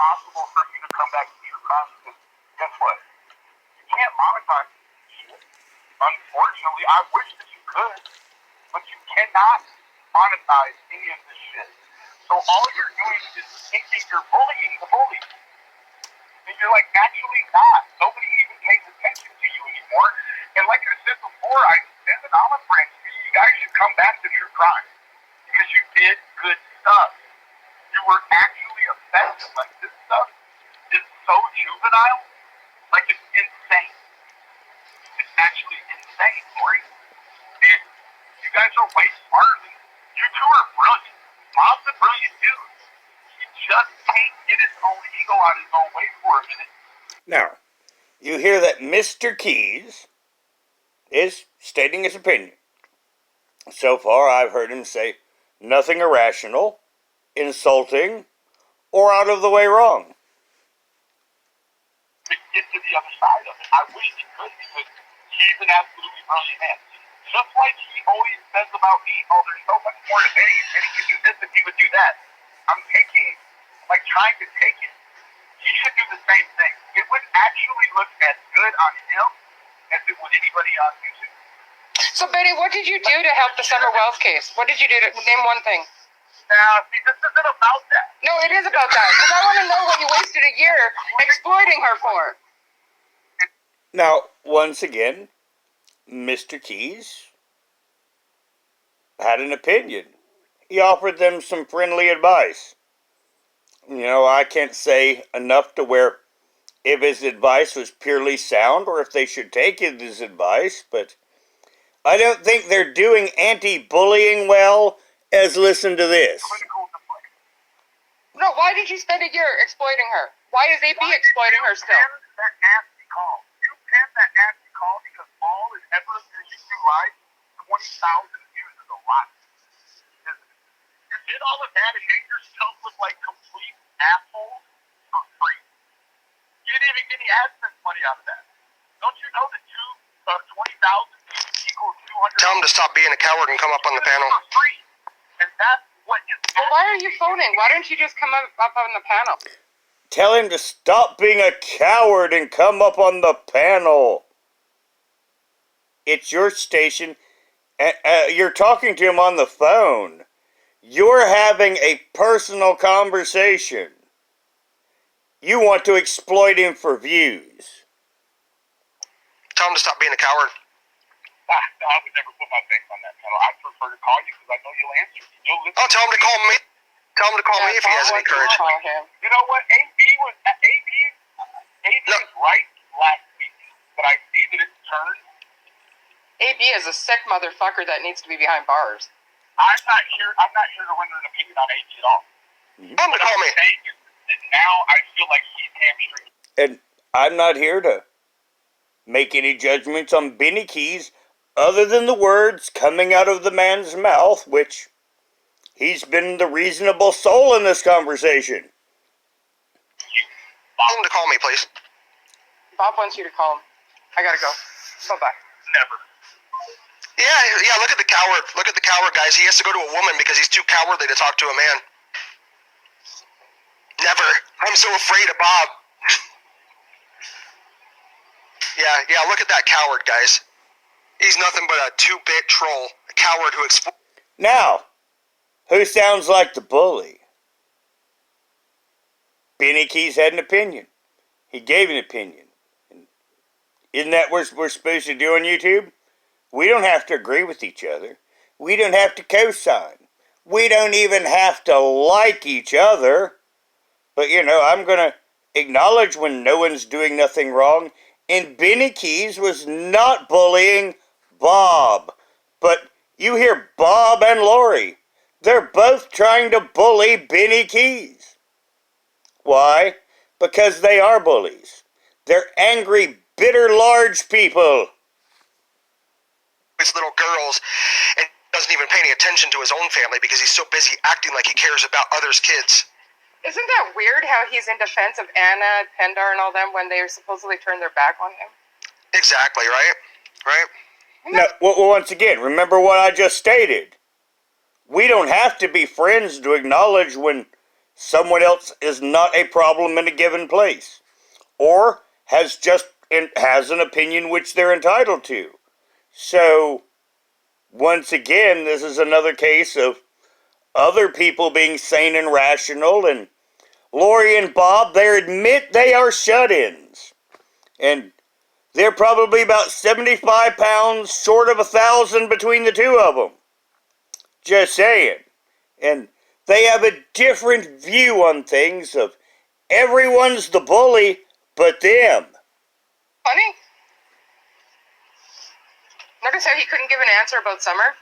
impossible for you to come back to true crime because guess what? You can't monetize shit. Unfortunately, I wish that you could, but you cannot monetize any of this shit. So all you're doing is thinking you're bullying the bully. And you're like, actually not. Nobody even pays attention to you anymore. And like I said before, I said that I'm a friend. You guys should come back to true crime. Because you did good stuff. You were actually effective. Like, this stuff is so juvenile. Like, it's insane. It's actually insane, Lori. You guys are way smarter than you two are brilliant. Bob's a brilliant dude. He just can't get his own ego out his own way for a minute. Now, you hear that Mr. Keyz is stating his opinion. So far, I've heard him say nothing irrational, insulting, or out of the way wrong. To get to the other side of it, I wish he could because he's an absolutely brilliant man. Just like he always says about me, oh, there's so much more to Eddie. Eddie could do this if he would do that. I'm trying to take it. He should do the same thing. It would actually look as good on him as it would anybody on YouTube. So, Betty, what did you do to help the Summer Wells case? What did you do to name one thing? Now, see, this isn't about that. No, it is about that. Because I want to know what you wasted a year exploiting her for. Now, once again, Mr. Keyz had an opinion. He offered them some friendly advice. You know, I can't say enough to where if his advice was purely sound or if they should take his advice, but I don't think they're doing anti-bullying well, as listen to this. No, why did you spend a year exploiting her? Why is AP exploiting her still? That nasty call. You pinned that nasty call because all is ever in YouTube Live, 20,000 views is a lot. You did all of that and made yourself look like complete assholes for free. You didn't even get any AdSense money out of that. Don't you know that 20,000 views equals 200? Tell him to stop being a coward and come up on the panel. For free. And that's what is. Well, why are you phoning? Why don't you just come up on the panel? Tell him to stop being a coward and come up on the panel. It's your station. You're talking to him on the phone. You're having a personal conversation. You want to exploit him for views. Tell him to stop being a coward. I would never put my face on that panel. I prefer to call you because I know you'll answer. You'll listen. Oh, tell him to call me. Tell him to call me if he has any courage. You know what? AB was right last week, but I see that it's turned. AB is a sick motherfucker that needs to be behind bars. I'm not here to render an opinion on AB at all. Tell him to call me. Now I feel like he's hamstringed. And I'm not here to make any judgments on Benny Keyz other than the words coming out of the man's mouth, which he's been the reasonable soul in this conversation. Tell him to call me, please. Bob wants you to call him. I gotta go. Bye-bye. Never. Yeah, look at the coward. Look at the coward, guys. He has to go to a woman because he's too cowardly to talk to a man. Never. I'm so afraid of Bob. Yeah, look at that coward, guys. He's nothing but a two-bit troll. A coward who exploits. Now, who sounds like the bully? Benny Keyz had an opinion. He gave an opinion. Isn't that what we're supposed to do on YouTube? We don't have to agree with each other. We don't have to co-sign. We don't even have to like each other. But, you know, I'm going to acknowledge when no one's doing nothing wrong. And Benny Keyz was not bullying Bob. But you hear Bob and Lori. They're both trying to bully Benny Keyz. Why? Because they are bullies. They're angry, bitter, large people. Little girls and doesn't even pay any attention to his own family because he's so busy acting like he cares about others' kids. Isn't that weird how he's in defense of Anna, Pendar, and all them when they supposedly turned their back on him? Exactly, right? No, well, once again, remember what I just stated. We don't have to be friends to acknowledge when someone else is not a problem in a given place, or has an opinion which they're entitled to. So, once again, this is another case of other people being sane and rational, and Lori and Bob, they admit they are shut-ins. And they're probably about 75 pounds short of 1,000 between the two of them. Just saying. And they have a different view on things of everyone's the bully but them. Funny. Notice how he couldn't give an answer about Summer?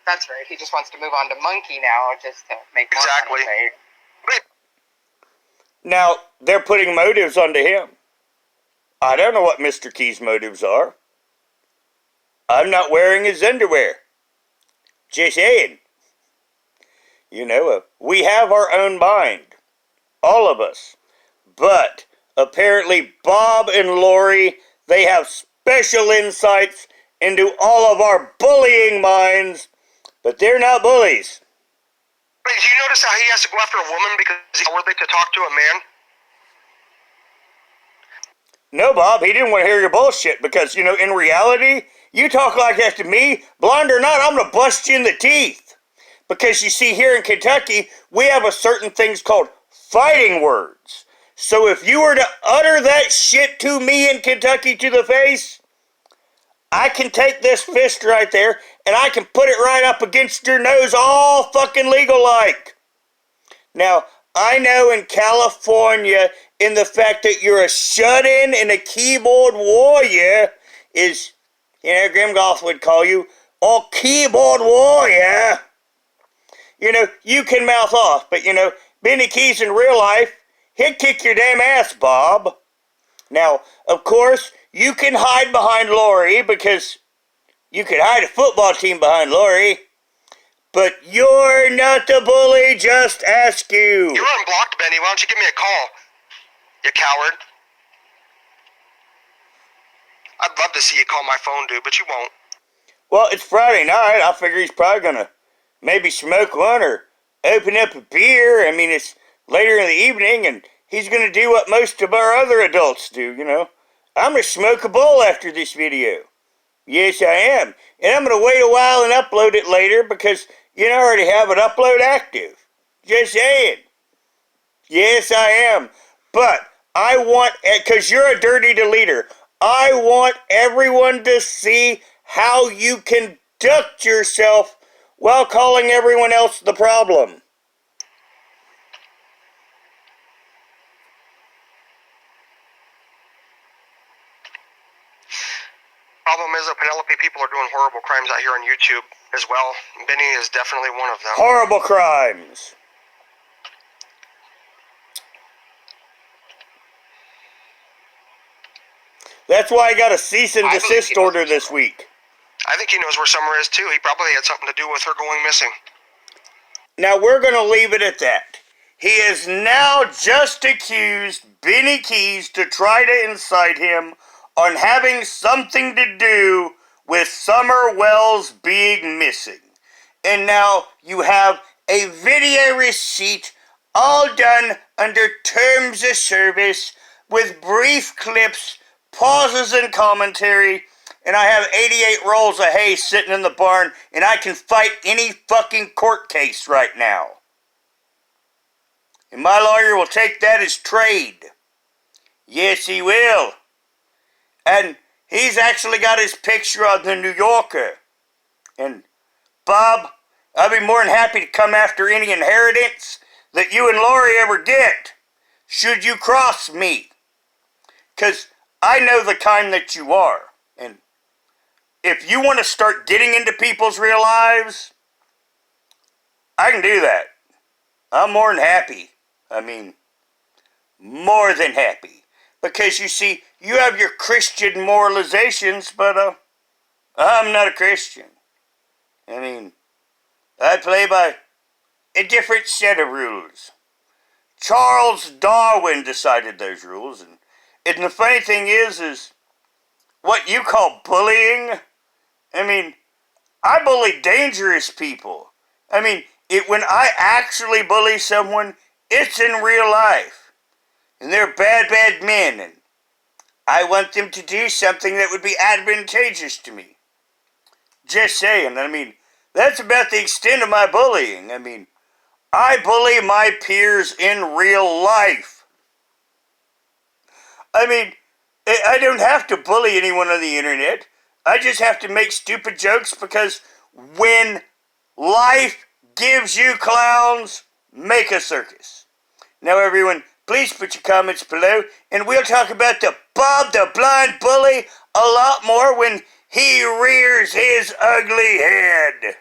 That's right. He just wants to move on to Monkey now, just to make more Exactly. money. Now, they're putting motives onto him. I don't know what Mr. Key's motives are. I'm not wearing his underwear. Just saying. You know, we have our own mind. All of us. But apparently Bob and Lori, they have special insights into all of our bullying minds, but they're not bullies. Wait, did you notice how he has to go after a woman because he's not worthy to talk to a man? No, Bob, he didn't want to hear your bullshit because, in reality, you talk like that to me, blind or not, I'm going to bust you in the teeth. Because you see, here in Kentucky, we have a certain things called fighting words. So if you were to utter that shit to me in Kentucky to the face, I can take this fist right there and I can put it right up against your nose all fucking legal like. Now, I know in California, in the fact that you're a shut-in and a keyboard warrior is, Grim Goth would call you a keyboard warrior. You can mouth off, but Benny Keyz in real life, he'd kick your damn ass, Bob. Now, of course, you can hide behind Lori because you could hide a football team behind Lori. But you're not the bully, just ask you. You're unblocked, Benny. Why don't you give me a call? You coward. I'd love to see you call my phone, dude, but you won't. Well, it's Friday night. I figure he's probably going to maybe smoke one or open up a beer. I mean, it's later in the evening, and he's going to do what most of our other adults do, I'm going to smoke a bowl after this video. Yes, I am. And I'm going to wait a while and upload it later because, I already have it upload active. Just saying. Yes, I am. But I want, because you're a dirty deleter, I want everyone to see how you conduct yourself while calling everyone else the problem. Problem is that Penelope people are doing horrible crimes out here on YouTube as well. Benny is definitely one of them. Horrible crimes. That's why I got a cease and desist order this week. I think he knows where Summer is too. He probably had something to do with her going missing. Now we're going to leave it at that. He has now just accused Benny Keyz to try to incite him on having something to do with Summer Wells being missing. And now you have a video receipt all done under terms of service with brief clips, pauses and commentary, and I have 88 rolls of hay sitting in the barn, and I can fight any fucking court case right now. And my lawyer will take that as trade. Yes, he will. And he's actually got his picture on the New Yorker. And, Bob, I'll be more than happy to come after any inheritance that you and Lori ever get, should you cross me. 'Cause I know the kind that you are. And if you want to start getting into people's real lives, I can do that. I'm more than happy. I mean, more than happy. Because you see, you have your Christian moralizations, but I'm not a Christian. I mean, I play by a different set of rules. Charles Darwin decided those rules, and the funny thing is what you call bullying, I mean, I bully dangerous people. I mean, When I actually bully someone, it's in real life. And they're bad, bad men. And I want them to do something that would be advantageous to me. Just saying. I mean, that's about the extent of my bullying. I mean, I bully my peers in real life. I mean, I don't have to bully anyone on the internet. I just have to make stupid jokes because when life gives you clowns, make a circus. Now, everyone, please put your comments below, and we'll talk about the Bob the Blind Bully a lot more when he rears his ugly head.